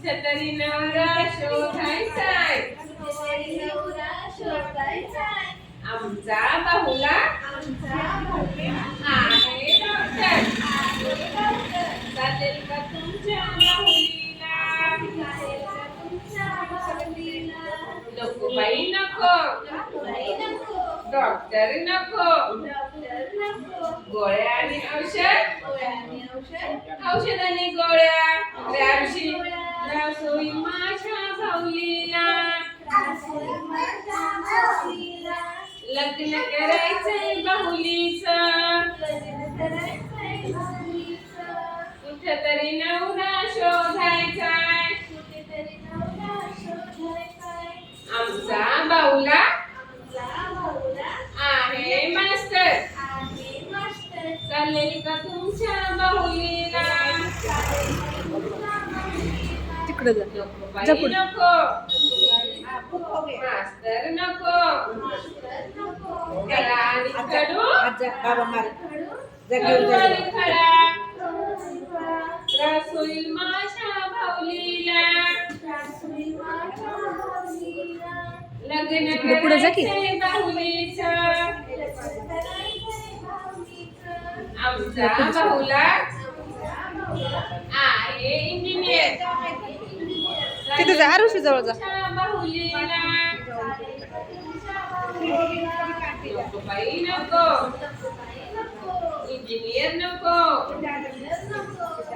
कुठेतरी नवरा शोधायचाय, आमचा बाहुला आहे डॉक्टर. चालेल का तुमच्या बाहुलीला? नको बाई नको, डॉक्टर नको. गोळ्या आणि औषध, औषध आणि गोळ्या रावशी रासोई माझ्या बाहुलीला. लग्न करायचंय बाहुलीचं, कुठेतरी नवरा शोधायचाय, आमचा बाहुला आहे मास्टर. चालेल का तुमच्या बाहुलीला? तिकडे जा. नको बाई नको, मास्तर नको. खडा आणि खडू, खडू आणि खडा त्रास होईल माझ्या बाहुलीला. लग्न पुढे जा की. करायचंय बाहुलीचं, आमचा बाहुला आहे इंजिनियर. तिथे जा, आरुषी जवळ जा. बाहुलीला नको बाई नको, इंजिनियर नको.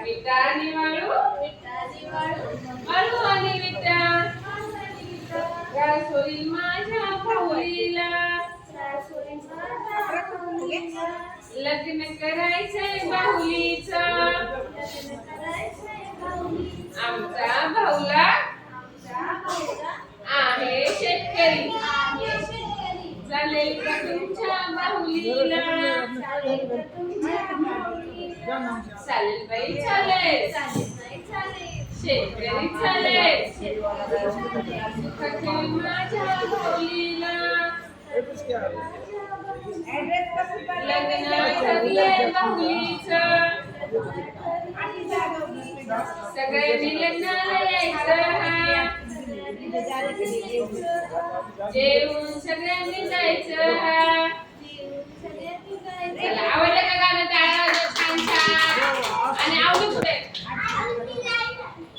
विटा आणि वाळू, वाळू आणि विटा त्रास होईल माझ्या बाहुलीला. लग्न करायचंय बाहुलीचं, आमचा बाहुला आहे शेतकरी. चालेल का तुमच्या बाहुलीला? चालेल बाई चालेल, शेतकरी चालेल. सुखाची माझ्या बाहुलीला. लग्न ठरलंय बाहुलीचं, सगळ्यांनी लग्नाला यायचं. जेवून सगळ्यांनी जायचं. चला, आवडलं का गाणं? टाळ्या वाजवा छान छान. आणि आवडू पुढे.